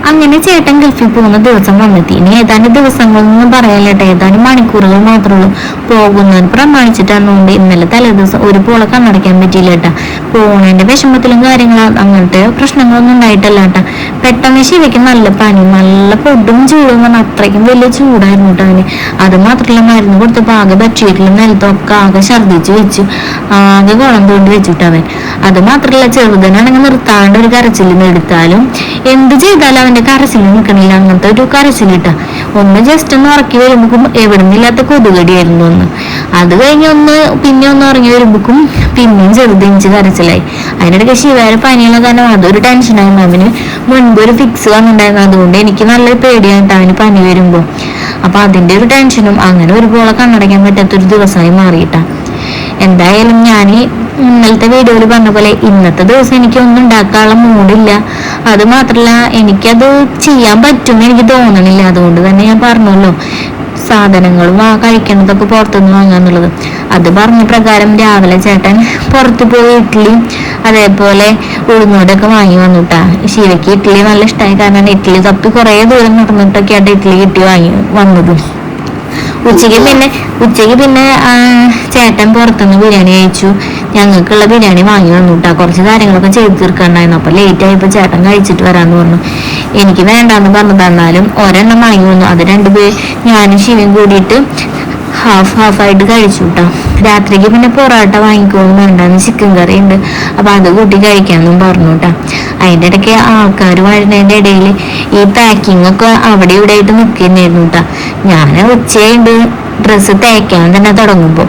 അങ്ങനെ ചേട്ടൻ ഗൾഫിൽ പോകുന്ന ദിവസം വന്നെത്തി. ഇനി ഏതാനും ദിവസങ്ങളൊന്നും പറയാനില്ലട്ടെ, ഏതാനും മണിക്കൂറുകൾ മാത്രമേ ഉള്ളൂ. പോകുന്നതിന് പ്രമാണിച്ചിട്ടാണെന്നുകൊണ്ട് ഇന്നലെ തലേദിവസം ഒരു പോളെ കണ്ണടയ്ക്കാൻ പറ്റിയില്ല കേട്ടാ. പോണതിന്റെ വിഷമത്തിലും കാര്യങ്ങളും അങ്ങനത്തെ പ്രശ്നങ്ങളൊന്നും ഉണ്ടായിട്ടല്ല കേട്ടാ. പെട്ടെന്ന് ശിവയ്ക്ക് നല്ല പനി, നല്ല പൊടും ചൂടും പറഞ്ഞാൽ അത്രയ്ക്കും വലിയ ചൂടായിരുന്നു കേട്ടോ അവന്. അത് മാത്രമല്ല മരുന്ന് കൊടുത്തപ്പോൾ ആകെ ബെഡ്ഷീറ്റിലും നിലത്തൊക്കെ ആകെ ഛർദ്ദിച്ചു വെച്ചു, ആകെ കുളം തോണ്ടി വെച്ചിട്ടവൻ. അത് മാത്രമല്ല ചെറുതനാണെങ്കിൽ നിർത്താണ്ട് ഒരു കരച്ചിൽ എടുത്താലും എന്ത് ചെയ്താലും അവന്റെ കരച്ചിൽ നിൽക്കണില്ല. അങ്ങനത്തെ ഒരു കരച്ചിലിട്ട ഒന്ന് ജസ്റ്റ് ഒന്ന് ഉറക്കി വരുമ്പോക്കും എവിടുന്നില്ലാത്ത കൊതുകടിയായിരുന്നു ഒന്ന്. അത് കഴിഞ്ഞ് പിന്നെ ഒന്ന് ഉറങ്ങി വരുമ്പോക്കും പിന്നെയും ചെറുതെഞ്ച് കരച്ചിലായി. അതിനിടയ്ക്ക് ശിവയുടെ പനിയുള്ള കാരണം അതൊരു ടെൻഷനായിരുന്നു അവന്. മുൻപ് ഒരു ഫിക്സ് വന്നിട്ടുണ്ടായിരുന്നു, അതുകൊണ്ട് എനിക്ക് നല്ല പേടിയായിട്ട് അവന് പനി വരുമ്പോ. അപ്പൊ അതിന്റെ ഒരു ടെൻഷനും അങ്ങനെ ഒരുപോലെ കണ്ണടയ്ക്കാൻ പറ്റാത്തൊരു ദിവസമായി മാറിയിട്ടാ. എന്തായാലും ഞാൻ ഇന്നലത്തെ വീഡിയോയിൽ പറഞ്ഞ പോലെ ഇന്നത്തെ ദിവസം എനിക്കൊന്നും ഉണ്ടാക്കാനുള്ള മൂഡില്ല. അത് മാത്രല്ല എനിക്കത് ചെയ്യാൻ പറ്റുമെന്ന് എനിക്ക് തോന്നണില്ല. അതുകൊണ്ട് തന്നെ ഞാൻ പറഞ്ഞല്ലോ സാധനങ്ങളും കഴിക്കണതൊക്കെ പുറത്തുനിന്ന് വാങ്ങാന്നുള്ളത്. അത് പറഞ്ഞ പ്രകാരം രാവിലെ ചേട്ടൻ പുറത്തു പോയി ഇഡ്ഡലിയും അതേപോലെ ഉഴുന്നോടൊക്കെ വാങ്ങി വന്നുട്ടാ. ശിവയ്ക്ക് ഇഡ്ഡലി നല്ല ഇഷ്ടമായി, കാരണം ഇഡ്ഡലി തപ്പി കുറേ ദൂരം നടന്നിട്ടൊക്കെ ആയിട്ട് ഇഡ്ഡലി കിട്ടി വാങ്ങി വന്നത്. ഉച്ചയ്ക്ക് പിന്നെ ചേട്ടൻ പുറത്തുനിന്ന് ബിരിയാണി കഴിച്ചു. ഞങ്ങൾക്കുള്ള ബിരിയാണി വാങ്ങി വന്നുട്ടാ. കുറച്ച് കാര്യങ്ങളൊക്കെ ചെയ്ത് തീർക്കാണ്ടായിരുന്നു. അപ്പൊ ലേറ്റ് ആയപ്പോ ചേട്ടൻ കഴിച്ചിട്ട് വരാന്ന് പറഞ്ഞു. എനിക്ക് വേണ്ടാന്ന് പറഞ്ഞു തന്നാലും ഒരെണ്ണം വാങ്ങി വന്നു. അത് ഞാനും ശിവയും കൂടിയിട്ട് ഹാഫായിട്ട് കഴിച്ചു കേട്ടോ. രാത്രിക്ക് പിന്നെ പൊറോട്ട വാങ്ങിക്കോളും വേണ്ടാന്ന്, ചിക്കൻ കറി ഉണ്ട്, അപ്പൊ അത് കൂട്ടി കഴിക്കാന്നും പറഞ്ഞു കേട്ടോ. അതിന്റെ ഇടയ്ക്ക് ആൾക്കാർ വരുന്നതിന്റെ ഇടയിൽ ഈ പാക്കിംഗ് ഒക്കെ അവിടെ ഇവിടെ ആയിട്ട് നിൽക്കുന്നതായിരുന്നു കേട്ടോ. ഞാൻ ഉച്ചയുണ്ട് ഡ്രസ്സ് തേക്കാൻ തന്നെ തുടങ്ങുമ്പോ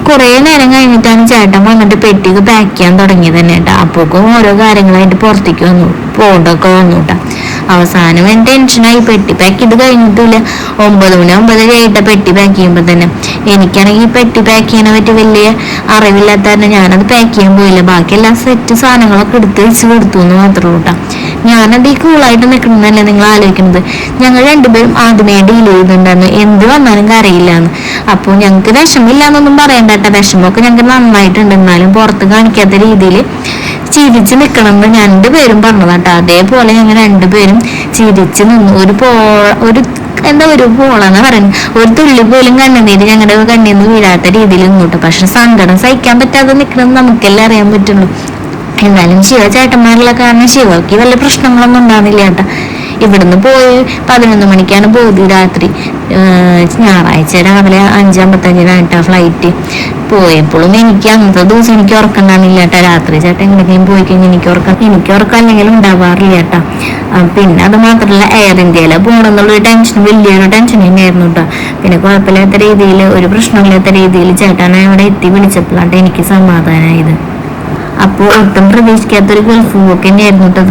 കുറെ നേരം കഴിഞ്ഞിട്ടാണ് ചേട്ടൻ വന്നിട്ട് പെട്ടിക്ക് പാക്ക് ചെയ്യാൻ തുടങ്ങിയത് തന്നെ കേട്ടോ. അപ്പോക്കും ഓരോ കാര്യങ്ങളായിട്ട് പുറത്തേക്ക് വന്നു, പോണ്ടൊക്കെ വന്നു കേട്ടോ. അവസാനം എന്റെ ടെൻഷനായി. പെട്ടി പാക്ക് ചെയ്ത് കഴിഞ്ഞിട്ടില്ല, 9 മണി 9:30 പെട്ടി പാക്ക് ചെയ്യുമ്പോ തന്നെ. എനിക്കാണെങ്കിൽ പെട്ടി പാക്ക് ചെയ്യാനെ പറ്റി വലിയ അറിവില്ലാത്ത തന്നെ ഞാനത് പാക്ക് ചെയ്യാൻ പോയില്ല. ബാക്കി എല്ലാ സെറ്റ് സാധനങ്ങളൊക്കെ എടുത്ത് വെച്ച് കൊടുത്തു എന്ന് മാത്രമേ കേട്ടോ. ഞാനത് ഈ കൂളായിട്ട് നിൽക്കണമെന്നല്ലേ നിങ്ങൾ ആലോചിക്കുന്നത്. ഞങ്ങൾ രണ്ടുപേരും ആദ്യമേ ഡീൽ ചെയ്തിട്ടുണ്ടായിരുന്നു എന്ത് വന്നാലും കരയില്ലാന്ന്. അപ്പോൾ ഞങ്ങൾക്ക് വിഷമില്ലാന്നൊന്നും പറയണ്ട കേട്ടോ. വിഷമമൊക്കെ ഞങ്ങൾക്ക് നന്നായിട്ടുണ്ട്, എന്നാലും പുറത്ത് കാണിക്കാത്ത രീതിയിൽ ചിരിച്ച് നിൽക്കണമെന്ന് രണ്ടുപേരും പറഞ്ഞതാട്ടോ. അതേപോലെ ഞങ്ങൾ രണ്ടുപേരും ചിരിച്ച് നിന്നു. ഒരു പോളെന്ന് പറയുന്നത് ഒരു തുള്ളി പോലും കണ്ണുനീര് ഞങ്ങളുടെ കണ്ണിൽ നിന്ന് വീഴാത്ത രീതിയിൽ നിന്നോട്ടെ. പക്ഷെ സങ്കടം സഹിക്കാൻ പറ്റാതെ നിൽക്കണമെന്ന് നമുക്കെല്ലാം അറിയാൻ പറ്റുള്ളൂ. എന്നാലും ശിവ ചേട്ടന്മാരുള്ള കാരണം ശിവയ്ക്ക് വല്ല പ്രശ്നങ്ങളൊന്നും ഉണ്ടാകുന്നില്ല കേട്ടോ. ഇവിടുന്ന് പോയി 11 മണിക്കാണ് പോയത് രാത്രി. ഞായറാഴ്ച രാവിലെ 5:55 ഫ്ലൈറ്റ്. പോയപ്പോഴും എനിക്ക് അന്നത്തെ ദിവസം എനിക്ക് ഉറക്കണ്ടാകുന്നില്ല കേട്ടോ. രാത്രി ചേട്ടൻ എങ്ങനെയും പോയി കഴിഞ്ഞാൽ എനിക്ക് ഉറക്കം അല്ലെങ്കിലും ഉണ്ടാവാറില്ല കേട്ടോ. പിന്നെ അത് മാത്രമല്ല എയർ ഇന്ത്യയിലെ പോകണമെന്നുള്ളൊരു ടെൻഷൻ, വലിയൊരു ടെൻഷൻ തന്നെയായിരുന്നു കേട്ടോ. പിന്നെ കുഴപ്പമില്ലാത്ത രീതിയിൽ, ഒരു പ്രശ്നമില്ലാത്ത രീതിയിൽ ചേട്ടനെ അവിടെ എത്തി വിളിച്ചപ്പോഴാണ് എനിക്ക് സമാധാനമായത്. അപ്പോൾ ഒട്ടും പ്രതീക്ഷിക്കാത്തൊരു ഗൾഫ് പോക്ക് തന്നെയായിരുന്നു കേട്ടോ.